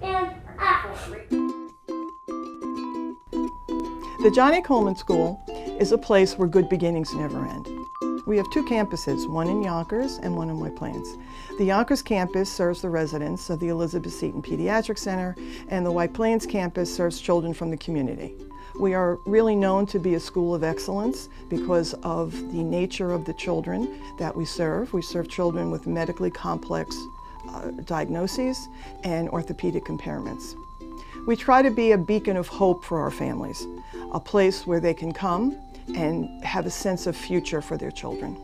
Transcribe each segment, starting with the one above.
and apple. The John A. Coleman School is a place where good beginnings never end. We have two campuses, one in Yonkers and one in White Plains. The Yonkers campus serves the residents of the Elizabeth Seton Pediatric Center, and the White Plains campus serves children from the community. We are really known to be a school of excellence because of the nature of the children that we serve. We serve children with medically complex diagnoses and orthopedic impairments. We try to be a beacon of hope for our families, a place where they can come and have a sense of future for their children.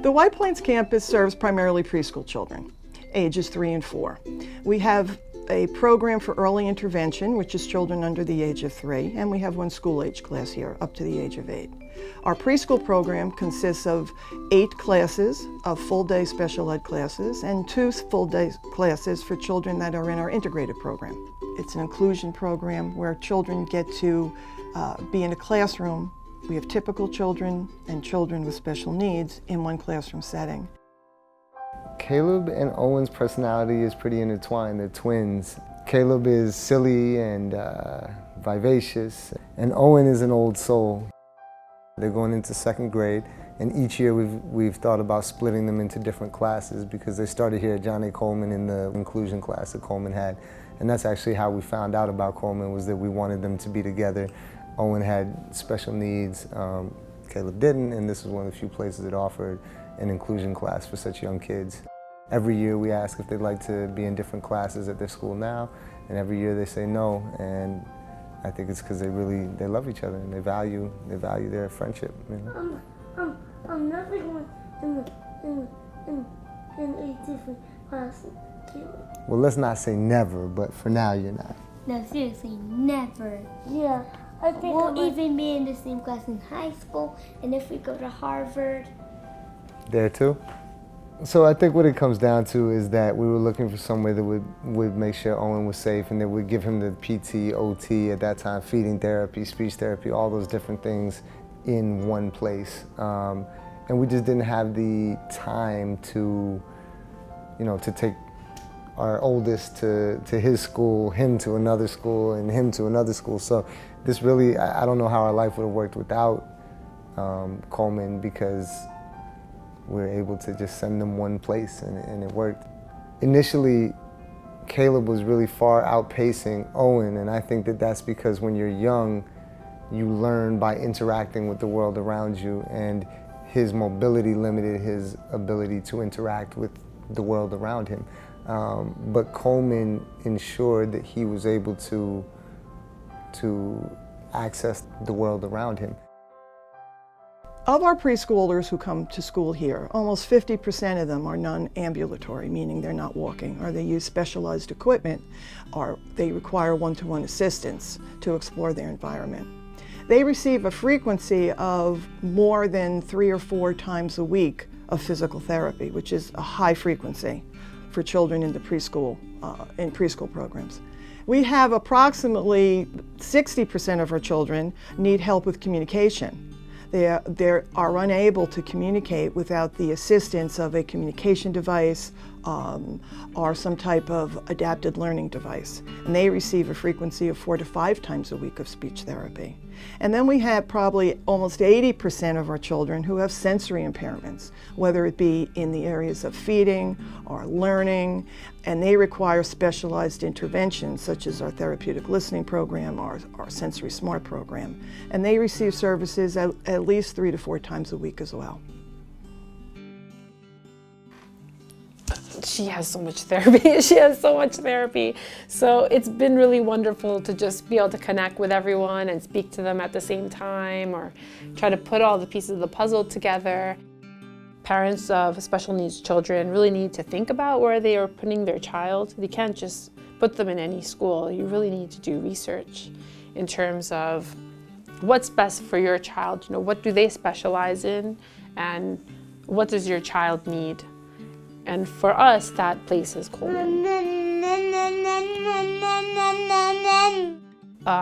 The White Plains campus serves primarily preschool children, ages 3 and 4. We have a program for early intervention, which is children under the age of 3, and we have one school-age class here, up to the age of 8. Our preschool program consists of 8 classes of full-day special ed classes and 2 full-day classes for children that are in our integrated program. It's an inclusion program where children get to be in a classroom. We have typical children and children with special needs in one classroom setting. Caleb and Owen's personality is pretty intertwined. They're twins. Caleb is silly and vivacious, and Owen is an old soul. They're going into 2nd grade, and each year we've thought about splitting them into different classes because they started here at John A. Coleman in the inclusion class that Coleman had. And that's actually how we found out about Coleman, was that we wanted them to be together. Owen had special needs, Caleb didn't, and this was one of the few places that offered an inclusion class for such young kids. Every year we ask if they'd like to be in different classes at their school now, and every year they say no, and I think it's because they love each other and they value their friendship. You know? I'm never going in a different class. Well, let's not say never, but for now you're not. No, seriously, never. Yeah, I think we'll even be in the same class in high school, and if we go to Harvard. There too? So I think what it comes down to is that we were looking for somewhere that would make sure Owen was safe and that would give him the PT, OT, at that time, feeding therapy, speech therapy, all those different things in one place. And we just didn't have the time to, to take our oldest to his school, him to another school, and him to another school. So this really, I don't know how our life would have worked without Coleman, because we're able to just send them one place, and it worked. Initially, Caleb was really far outpacing Owen, and I think that that's because when you're young, you learn by interacting with the world around you, and his mobility limited his ability to interact with the world around him. But Coleman ensured that he was able to access the world around him. Of our preschoolers who come to school here, almost 50% of them are non-ambulatory, meaning they're not walking, or they use specialized equipment, or they require one-to-one assistance to explore their environment. They receive a frequency of more than 3 or 4 times a week of physical therapy, which is a high frequency for children in the preschool, in preschool programs. We have approximately 60% of our children need help with communication. They are unable to communicate without the assistance of a communication device or some type of adapted learning device. And they receive a frequency of 4 to 5 times a week of speech therapy. And then we have probably almost 80% of our children who have sensory impairments, whether it be in the areas of feeding or learning, and they require specialized interventions such as our therapeutic listening program or our sensory smart program. And they receive services at least 3 to 4 times a week as well. She has so much therapy. She has so much therapy. So it's been really wonderful to just be able to connect with everyone and speak to them at the same time, or try to put all the pieces of the puzzle together. Parents of special needs children really need to think about where they are putting their child. They can't just put them in any school. You really need to do research in terms of what's best for your child. What do they specialize in, and what does your child need? And for us, that place is Coleman.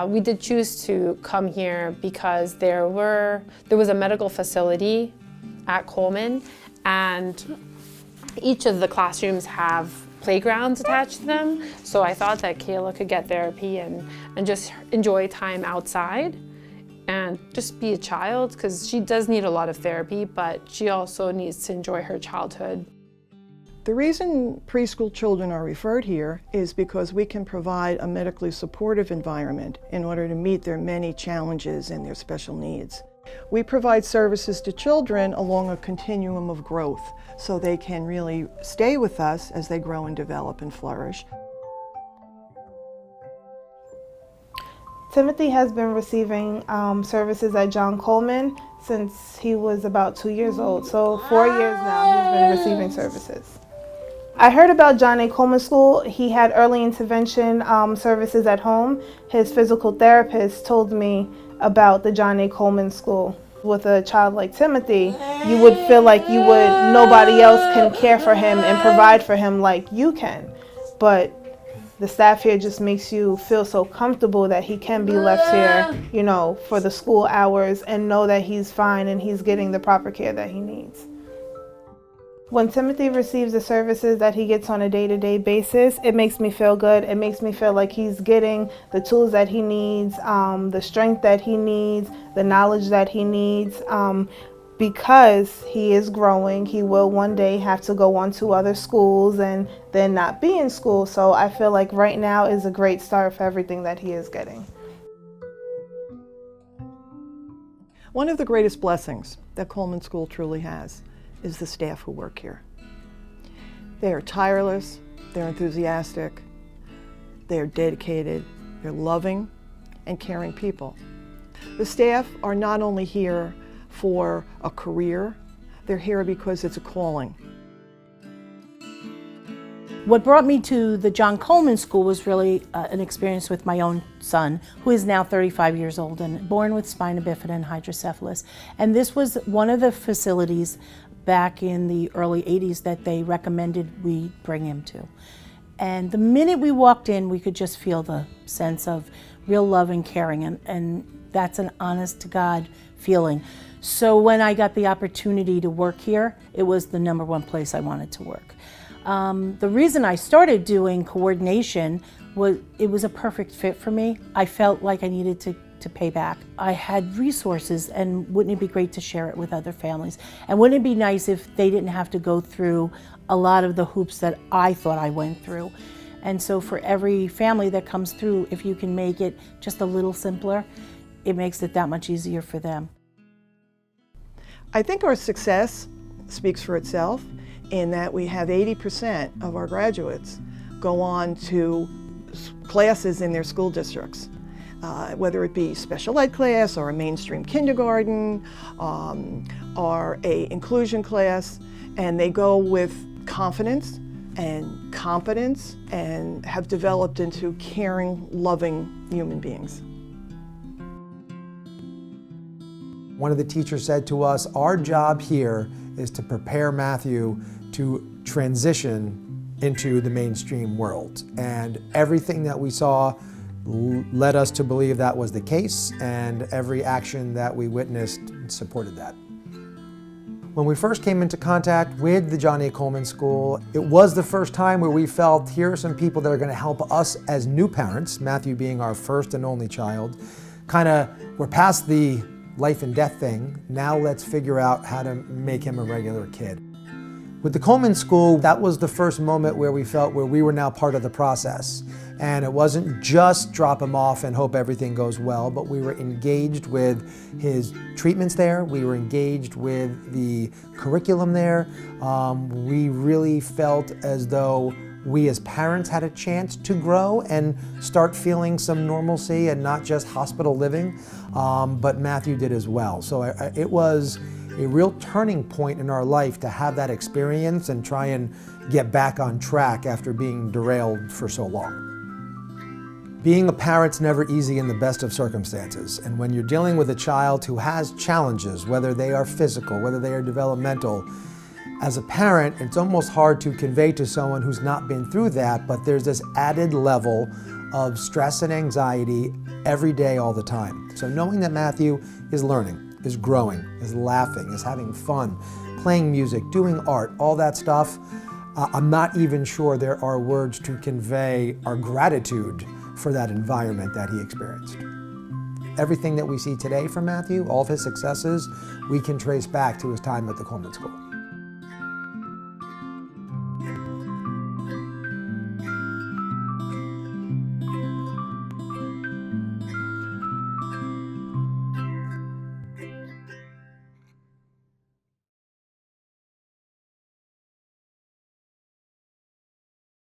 We did choose to come here because there was a medical facility at Coleman, and Each of the classrooms have playgrounds attached to them, so I thought that Keila could get therapy and just enjoy time outside and just be a child, because she does need a lot of therapy, but she also needs to enjoy her childhood. The reason preschool children are referred here is because we can provide a medically supportive environment in order to meet their many challenges and their special needs. We provide services to children along a continuum of growth, so they can really stay with us as they grow and develop and flourish. Timothy has been receiving services at John Coleman since he was about 2 years old. So 4 years now he's been receiving services. I heard about John A. Coleman School. He had early intervention services at home. His physical therapist told me about the John A. Coleman School. With a child like Timothy, you would feel like nobody else can care for him and provide for him like you can. But the staff here just makes you feel so comfortable that he can be left here, you know, for the school hours and know that he's fine and he's getting the proper care that he needs. When Timothy receives the services that he gets on a day-to-day basis, it makes me feel good. It makes me feel like he's getting the tools that he needs, the strength that he needs, the knowledge that he needs. Because he is growing, he will one day have to go on to other schools and then not be in school. So I feel like right now is a great start for everything that he is getting. One of the greatest blessings that Coleman School truly has is the staff who work here. They are tireless, they're enthusiastic, they're dedicated, they're loving and caring people. The staff are not only here for a career, they're here because it's a calling. What brought me to the John Coleman School was really an experience with my own son, who is now 35 years old and born with spina bifida and hydrocephalus. And this was one of the facilities back in the early 80s that they recommended we bring him to. And the minute we walked in, we could just feel the sense of real love and caring, and that's an honest to God feeling. So when I got the opportunity to work here, it was the #1 place I wanted to work. The reason I started doing coordination was it was a perfect fit for me. I felt like I needed to pay back. I had resources, and wouldn't it be great to share it with other families? And wouldn't it be nice if they didn't have to go through a lot of the hoops that I thought I went through? And so for every family that comes through, if you can make it just a little simpler, it makes it that much easier for them. I think our success speaks for itself in that we have 80% of our graduates go on to classes in their school districts, whether it be special ed class or a mainstream kindergarten or a inclusion class, and they go with confidence and competence and have developed into caring, loving human beings. One of the teachers said to us, our job here is to prepare Matthew to transition into the mainstream world. And everything that we saw led us to believe that was the case, and every action that we witnessed supported that. When we first came into contact with the John A. Coleman School, it was the first time where we felt here are some people that are going to help us as new parents, Matthew being our first and only child. We're past the life and death thing. Now let's figure out how to make him a regular kid. With the Coleman School, that was the first moment where we felt where we were now part of the process. And it wasn't just drop him off and hope everything goes well, but we were engaged with his treatments there. We were engaged with the curriculum there. We really felt as though we as parents had a chance to grow and start feeling some normalcy and not just hospital living, but Matthew did as well. So it was a real turning point in our life to have that experience and try and get back on track after being derailed for so long. Being a parent's never easy in the best of circumstances, and when you're dealing with a child who has challenges, whether they are physical, whether they are developmental, as a parent, it's almost hard to convey to someone who's not been through that, but there's this added level of stress and anxiety every day, all the time. So knowing that Matthew is learning, is growing, is laughing, is having fun, playing music, doing art, all that stuff, I'm not even sure there are words to convey our gratitude for that environment that he experienced. Everything that we see today from Matthew, all of his successes, we can trace back to his time at the Coleman School.